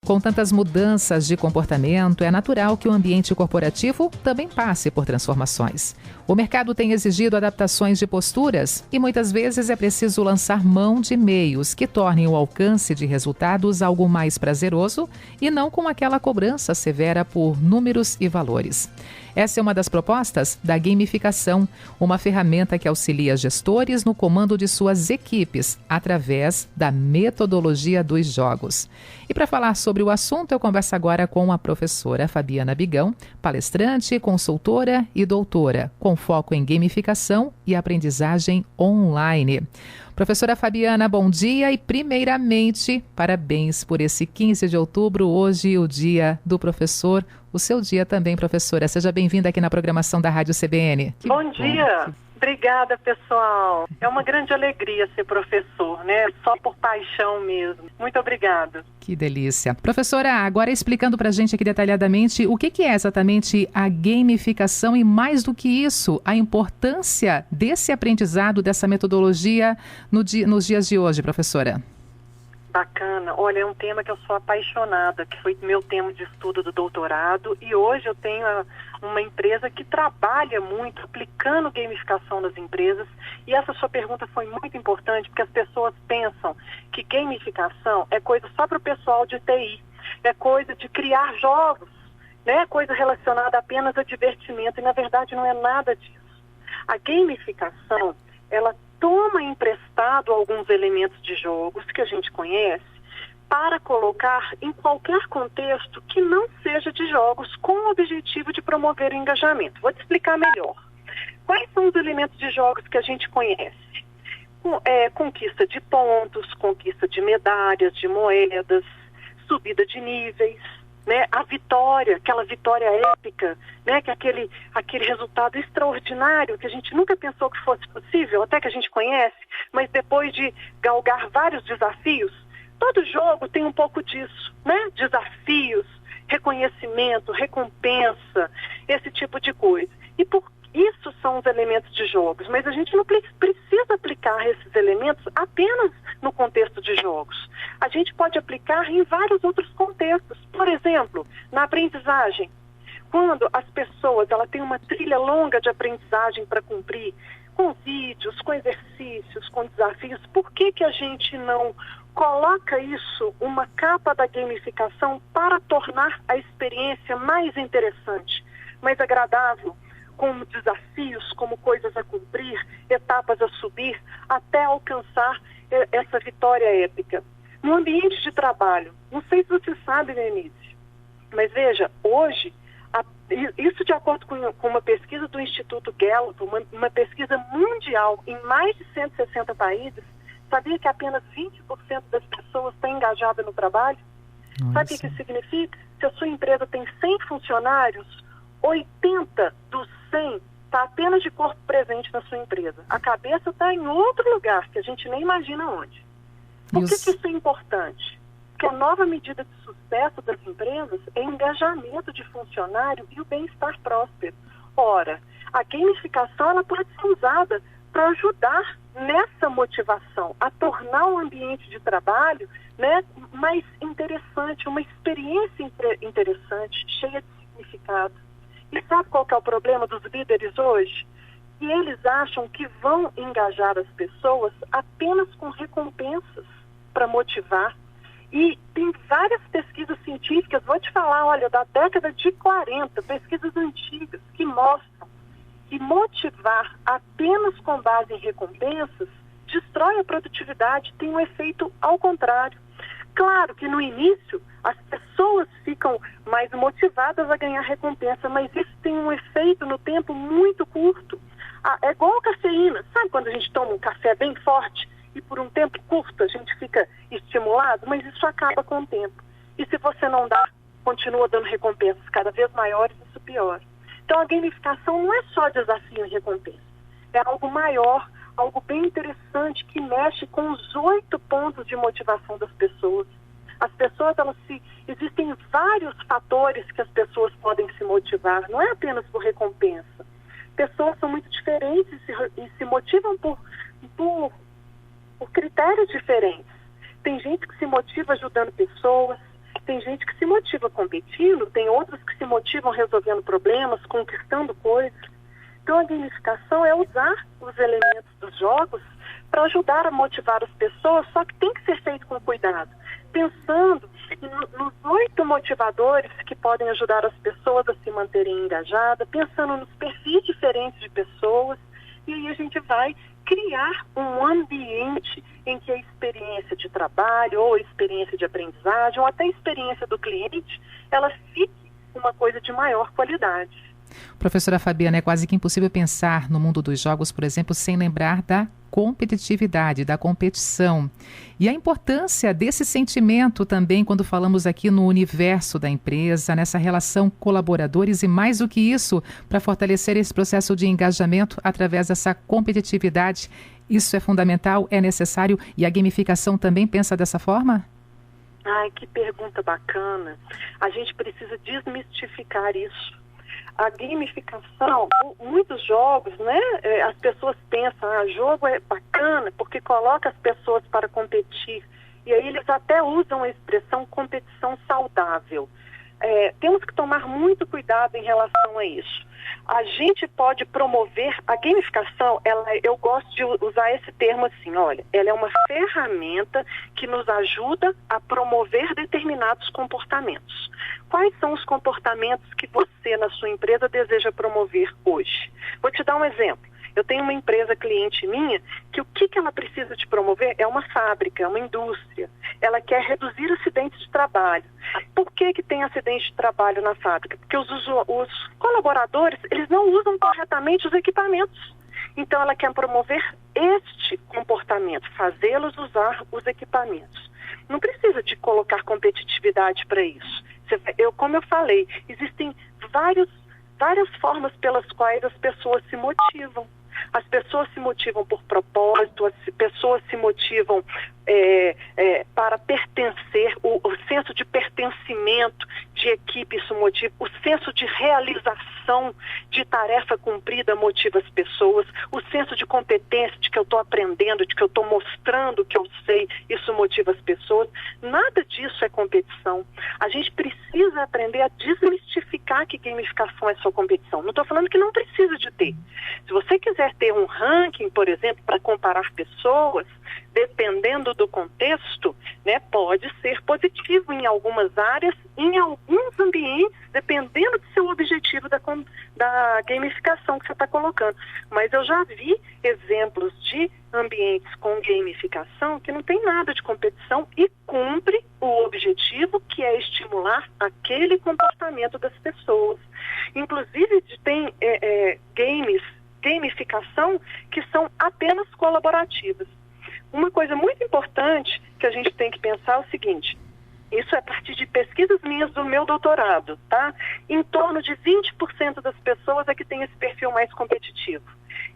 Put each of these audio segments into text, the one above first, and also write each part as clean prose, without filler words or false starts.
Com tantas mudanças de comportamento, é natural que o ambiente corporativo também passe por transformações. O mercado tem exigido adaptações de posturas e muitas vezes é preciso lançar mão de meios que tornem o alcance de resultados algo mais prazeroso e não com aquela cobrança severa por números e valores. Essa é uma das propostas da gamificação, uma ferramenta que auxilia gestores no comando de suas equipes através da metodologia dos jogos. E para falar sobre o assunto, eu converso agora com a professora Fabiana Bigão, palestrante, consultora e doutora, com foco em gamificação e aprendizagem online. Professora Fabiana, bom dia e, primeiramente, parabéns por esse 15 de outubro, hoje o Dia do Professor. O seu dia também, professora. Seja bem-vinda aqui na programação da Rádio CBN. Bom dia. Obrigada, pessoal. É uma grande alegria ser professor, né? Só por paixão mesmo. Muito obrigada. Que delícia. Professora, agora explicando para a gente aqui detalhadamente o que é exatamente a gamificação e, mais do que isso, a importância desse aprendizado, dessa metodologia nos dias de hoje, professora. Bacana. Olha, é um tema que eu sou apaixonada, que foi meu tema de estudo do doutorado, e hoje eu tenho uma empresa que trabalha muito aplicando gamificação nas empresas, e essa sua pergunta foi muito importante, porque as pessoas pensam que gamificação é coisa só para o pessoal de TI, é coisa de criar jogos, né? Coisa relacionada apenas a divertimento, e na verdade não é nada disso. A gamificação, ela toma emprestado alguns elementos de jogos que a gente conhece para colocar em qualquer contexto que não seja de jogos com o objetivo de promover o engajamento. Vou te explicar melhor. Quais são os elementos de jogos que a gente conhece? Conquista de pontos, conquista de medalhas, de moedas, subida de níveis, né? A vitória, aquela vitória épica, né? Que é aquele resultado extraordinário que a gente nunca pensou que fosse possível, até que a gente conhece, mas depois de galgar vários desafios, todo jogo tem um pouco disso, né? Desafios, reconhecimento, recompensa, esse tipo de coisa. E por isso são os elementos de jogos, mas a gente não precisa aplicar esses elementos apenas no contexto de jogos. A gente pode aplicar em vários outros contextos. Por exemplo, na aprendizagem. Quando as pessoas têm uma trilha longa de aprendizagem para cumprir, com vídeos, com exercícios, com desafios, por que a gente não coloca isso, uma capa da gamificação, para tornar a experiência mais interessante, mais agradável, como desafios, como coisas a cumprir, etapas a subir, até alcançar essa vitória épica. No ambiente de trabalho, não sei se você sabe, Denise, mas veja, hoje, isso de acordo com uma pesquisa do Instituto Gallup, uma pesquisa mundial em mais de 160 países, sabia que apenas 20% das pessoas estão engajadas no trabalho? Nossa. Sabe o que isso significa? Se a sua empresa tem 100 funcionários, 80 dos 100 está apenas de corpo presente na sua empresa. A cabeça está em outro lugar, que a gente nem imagina onde. Por que isso é importante? Porque a nova medida de sucesso das empresas é o engajamento de funcionário e o bem-estar próspero. Ora, a gamificação ela pode ser usada para ajudar nessa motivação, a tornar o ambiente de trabalho, né, mais interessante, uma experiência interessante, cheia de significado. E sabe qual que é o problema dos líderes hoje? Que eles acham que vão engajar as pessoas apenas com recompensas para motivar. E tem várias pesquisas científicas, vou te falar, olha, da década de 40, pesquisas antigas, que mostram que motivar apenas com base em recompensas destrói a produtividade, tem um efeito ao contrário. Claro que no início as pessoas ficam mais motivadas a ganhar recompensa, mas isso tem um efeito no tempo muito curto. É igual a cafeína, sabe quando a gente toma um café bem forte e por um tempo curto a gente fica estimulado, mas isso acaba com o tempo. E se você não dá, continua dando recompensas cada vez maiores, isso piora. Então a gamificação não é só desafio e recompensa, é algo maior, algo bem interessante que mexe com os 8 pontos de motivação das pessoas. As pessoas, existem vários fatores que as pessoas podem se motivar, não é apenas por recompensa. Pessoas são muito diferentes e se motivam por critérios diferentes. Tem gente que se motiva ajudando pessoas, Tem gente que se motiva competindo, tem outros que se motivam resolvendo problemas, conquistando coisas. Então a gamificação é usar os elementos dos jogos para ajudar a motivar as pessoas, só que tem que ser feito com cuidado, pensando nos 8 motivadores que podem ajudar as pessoas a se manterem engajadas, pensando nos perfis diferentes de pessoas, e aí a gente vai criar um ambiente em que a experiência de trabalho, ou a experiência de aprendizagem, ou até a experiência do cliente, ela fique uma coisa de maior qualidade. Professora Fabiana, é quase que impossível pensar no mundo dos jogos, por exemplo, sem lembrar da competitividade, da competição. E a importância desse sentimento também quando falamos aqui no universo da empresa, nessa relação colaboradores e mais do que isso, para fortalecer esse processo de engajamento através dessa competitividade. Isso é fundamental, é necessário e a gamificação também pensa dessa forma? Ai, que pergunta bacana. A gente precisa desmistificar isso. A gamificação, muitos jogos, né? As pessoas pensam, jogo é bacana porque coloca as pessoas para competir. E aí eles até usam a expressão competição saudável. Temos que tomar muito cuidado em relação a isso. A gente pode promover a gamificação, eu gosto de usar esse termo assim, olha, ela é uma ferramenta que nos ajuda a promover determinados comportamentos. Quais são os comportamentos que você, na sua empresa, deseja promover hoje? Vou te dar um exemplo. Eu tenho uma empresa cliente minha que o que ela precisa de promover é uma fábrica, é uma indústria. Ela quer reduzir acidentes de trabalho. Por que tem acidente de trabalho na fábrica? Porque os colaboradores, eles não usam corretamente os equipamentos. Então ela quer promover este comportamento, fazê-los usar os equipamentos. Não precisa de colocar competitividade para isso. Como eu falei, existem várias formas pelas quais as pessoas se motivam. As pessoas se motivam por propósito, as pessoas se motivam para pertencer, o senso de pertencimento de equipe, isso motiva, o senso de realização de tarefa cumprida motiva as pessoas, o senso de competência, de que eu estou aprendendo, de que eu estou mostrando que eu sei, isso motiva as pessoas. Nada disso é competição. A gente precisa aprender a desmistificar que gamificação é só competição. Não estou falando que não precisa de ter. Se você quiser ter um ranking, por exemplo, para comparar pessoas, dependendo do contexto, né, pode ser positivo em algumas áreas, em alguns ambientes, dependendo do seu objetivo da gamificação que você está colocando. Mas eu já vi exemplos de ambientes com gamificação que não tem nada de competição e cumpre o objetivo, que é estimular aquele comportamento das pessoas. Inclusive, tem gamificação que são apenas colaborativas. Uma coisa muito importante que a gente tem que pensar é o seguinte: isso é a partir de pesquisas minhas do meu doutorado, tá? Em torno de 20% das pessoas é que tem esse perfil mais competitivo.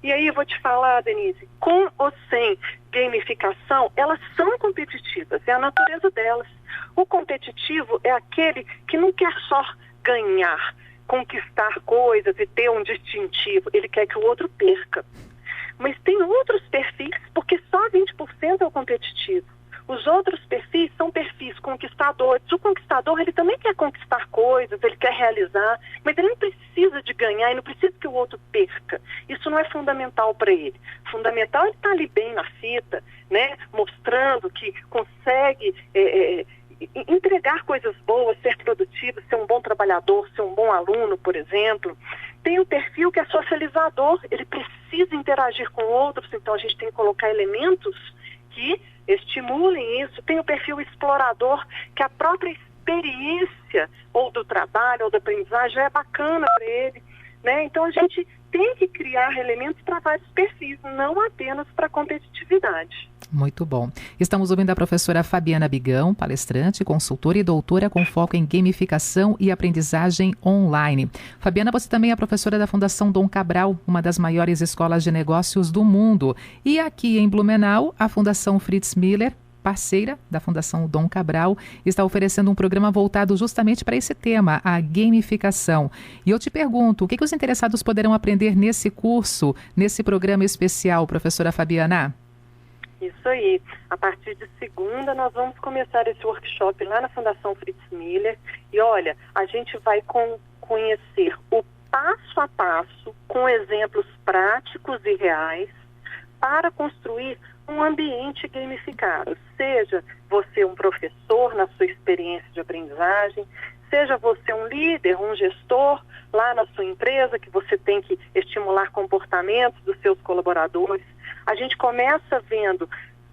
E aí eu vou te falar, Denise, com ou sem gamificação, elas são competitivas, é a natureza delas. O competitivo é aquele que não quer só ganhar, conquistar coisas e ter um distintivo, ele quer que o outro perca. Mas tem outros perfis, porque só 20% é o competitivo. Os outros perfis são perfis conquistadores. O conquistador, ele também quer conquistar coisas, ele quer realizar, mas ele não precisa de ganhar, ele não precisa que o outro perca. Isso não é fundamental para ele. Fundamental é ele estar ali bem na fita, né, mostrando que consegue entregar coisas boas, ser produtivo, ser um bom trabalhador, ser um bom aluno, por exemplo. Tem o perfil que é socializador, ele precisa interagir com outros, então a gente tem que colocar elementos que estimulem isso. Tem o perfil explorador, que a própria experiência ou do trabalho ou da aprendizagem já é bacana para ele, né? Então a gente tem que criar elementos para vários perfis, não apenas para competitividade. Muito bom. Estamos ouvindo a professora Fabiana Bigão, palestrante, consultora e doutora com foco em gamificação e aprendizagem online. Fabiana, você também é professora da Fundação Dom Cabral, uma das maiores escolas de negócios do mundo. E aqui em Blumenau, a Fundação Fritz Miller, parceira da Fundação Dom Cabral, está oferecendo um programa voltado justamente para esse tema, a gamificação. E eu te pergunto, o que os interessados poderão aprender nesse curso, nesse programa especial, professora Fabiana? Isso aí. A partir de segunda nós vamos começar esse workshop lá na Fundação Fritz Miller. E olha, a gente vai conhecer o passo a passo, com exemplos práticos e reais, para construir um ambiente gamificado. Seja você um professor na sua experiência de aprendizagem, seja você um líder, um gestor lá na sua empresa, que você tem que estimular comportamentos dos seus colaboradores. A gente começa vendo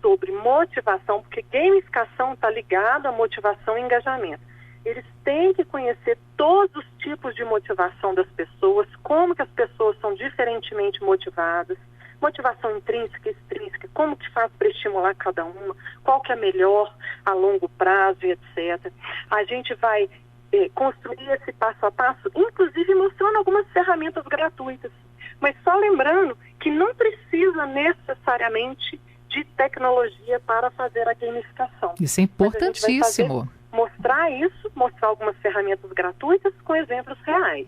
sobre motivação, porque gamificação está ligado à motivação e engajamento. Eles têm que conhecer todos os tipos de motivação das pessoas, como que as pessoas são diferentemente motivadas, motivação intrínseca e extrínseca, como que faz para estimular cada uma, qual que é melhor a longo prazo e etc. A gente vai construir esse passo a passo, inclusive mostrando algumas ferramentas gratuitas. Mas só lembrando que não precisa necessariamente de tecnologia para fazer a gamificação. Isso é importantíssimo. Mostrar algumas ferramentas gratuitas com exemplos reais.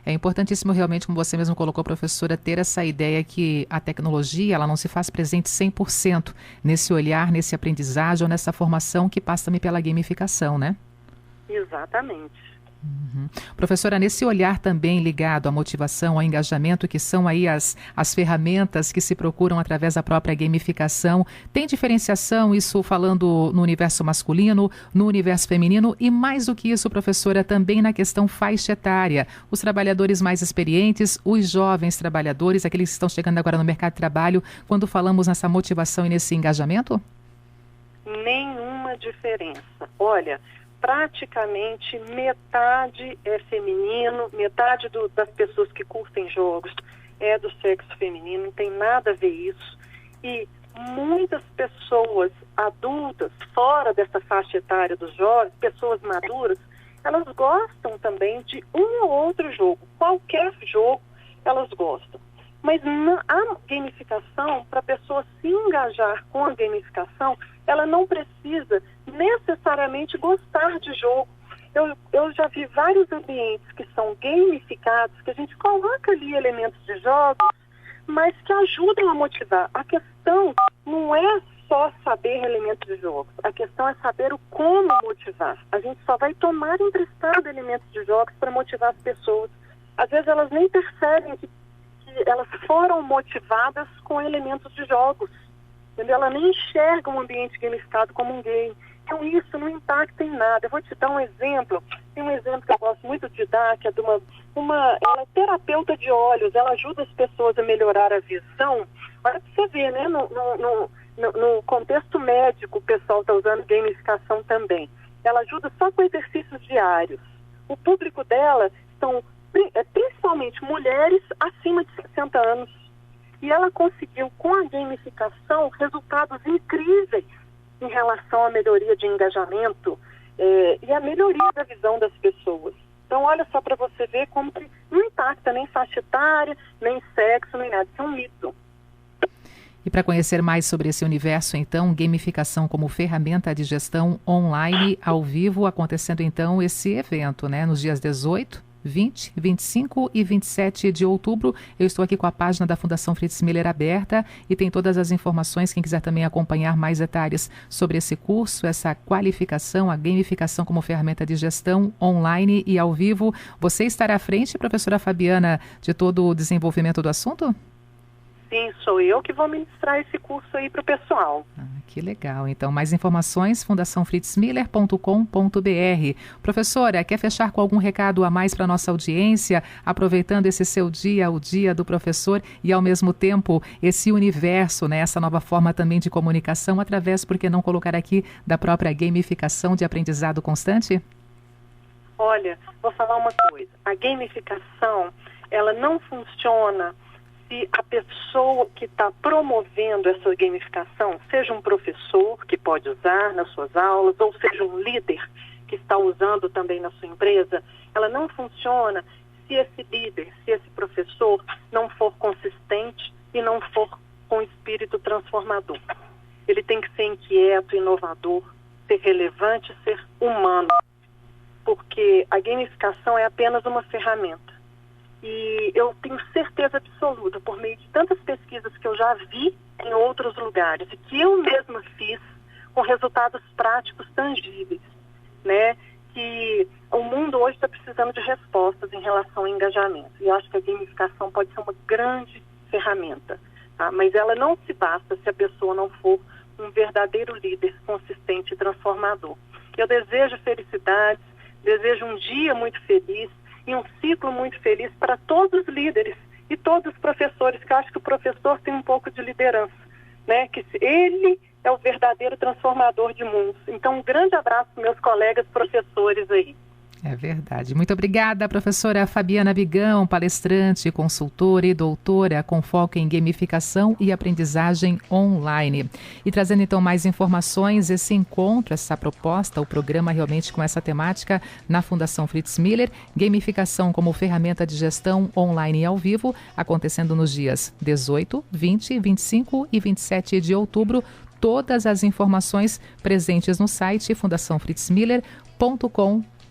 É importantíssimo realmente, como você mesmo colocou, professora, ter essa ideia que a tecnologia ela não se faz presente 100% nesse olhar, nesse aprendizagem ou nessa formação que passa também pela gamificação, né? Exatamente. Professora, nesse olhar também ligado à motivação, ao engajamento, que são aí as ferramentas que se procuram através da própria gamificação, tem diferenciação, isso falando no universo masculino, no universo feminino e mais do que isso, professora, também na questão faixa etária, os trabalhadores mais experientes, os jovens trabalhadores, aqueles que estão chegando agora no mercado de trabalho, quando falamos nessa motivação e nesse engajamento? Nenhuma diferença. Olha, praticamente metade é feminino, metade das pessoas que curtem jogos é do sexo feminino, não tem nada a ver isso. E muitas pessoas adultas, fora dessa faixa etária dos jovens, pessoas maduras, elas gostam também de um ou outro jogo. Qualquer jogo elas gostam. Mas a gamificação, para a pessoa se engajar com a gamificação, ela não precisa necessariamente gostar de jogo. Eu já vi vários ambientes que são gamificados, que a gente coloca ali elementos de jogos, mas que ajudam a motivar. A questão não é só saber elementos de jogos, a questão é saber o como motivar. A gente só vai tomar emprestado elementos de jogos para motivar as pessoas. Às vezes elas nem percebem que elas foram motivadas com elementos de jogos. Entendeu? Ela nem enxerga um ambiente gamificado como um game. Então isso não impacta em nada. Eu vou te dar um exemplo. Tem um exemplo que eu gosto muito de dar, que é de ela é terapeuta de olhos. Ela ajuda as pessoas a melhorar a visão. Olha para você ver, né? No contexto médico, o pessoal está usando gamificação também. Ela ajuda só com exercícios diários. O público dela são principalmente mulheres acima de 60 anos. E ela conseguiu, com a gamificação, resultados incríveis em relação à melhoria de engajamento e a melhoria da visão das pessoas. Então, olha só para você ver como que não impacta nem faixa etária, nem sexo, nem nada. Isso é um mito. E para conhecer mais sobre esse universo, então, gamificação como ferramenta de gestão online, ao vivo, acontecendo então esse evento, né? Nos dias 18, 20, 25 e 27 de outubro. Eu estou aqui com a página da Fundação Fritz Miller aberta e tem todas as informações, quem quiser também acompanhar mais detalhes sobre esse curso, essa qualificação, a gamificação como ferramenta de gestão online e ao vivo. Você estará à frente, professora Fabiana, de todo o desenvolvimento do assunto? Sim, sou eu que vou ministrar esse curso aí para o pessoal. Que legal. Então, mais informações, fundaçãofritzmiller.com.br. Professora, quer fechar com algum recado a mais para a nossa audiência, aproveitando esse seu dia, o dia do professor, e ao mesmo tempo esse universo, né, essa nova forma também de comunicação, através, por que não colocar aqui, da própria gamificação de aprendizado constante? Olha, vou falar uma coisa. A gamificação, ela não funciona se a pessoa que está promovendo essa gamificação, seja um professor que pode usar nas suas aulas, ou seja um líder que está usando também na sua empresa, ela não funciona se esse líder, se esse professor não for consistente e não for com espírito transformador. Ele tem que ser inquieto, inovador, ser relevante, ser humano, porque a gamificação é apenas uma ferramenta. E eu tenho certeza absoluta, por meio de tantas pesquisas que eu já vi em outros lugares e que eu mesma fiz com resultados práticos tangíveis, né? Que o mundo hoje está precisando de respostas em relação ao engajamento. E eu acho que a gamificação pode ser uma grande ferramenta, tá? Mas ela não se basta se a pessoa não for um verdadeiro líder consistente e transformador. Eu desejo felicidades, desejo um dia muito feliz e um ciclo muito feliz para todos os líderes e todos os professores, que eu acho que o professor tem um pouco de liderança, né? Que ele é o verdadeiro transformador de mundos. Então, um grande abraço para meus colegas professores aí. É verdade. Muito obrigada, professora Fabiana Bigão, palestrante, consultora e doutora com foco em gamificação e aprendizagem online. E trazendo então mais informações, esse encontro, essa proposta, o programa realmente com essa temática na Fundação Fritz Miller, gamificação como ferramenta de gestão online e ao vivo, acontecendo nos dias 18, 20, 25 e 27 de outubro. Todas as informações presentes no site fundaçãofritzmiller.com.br.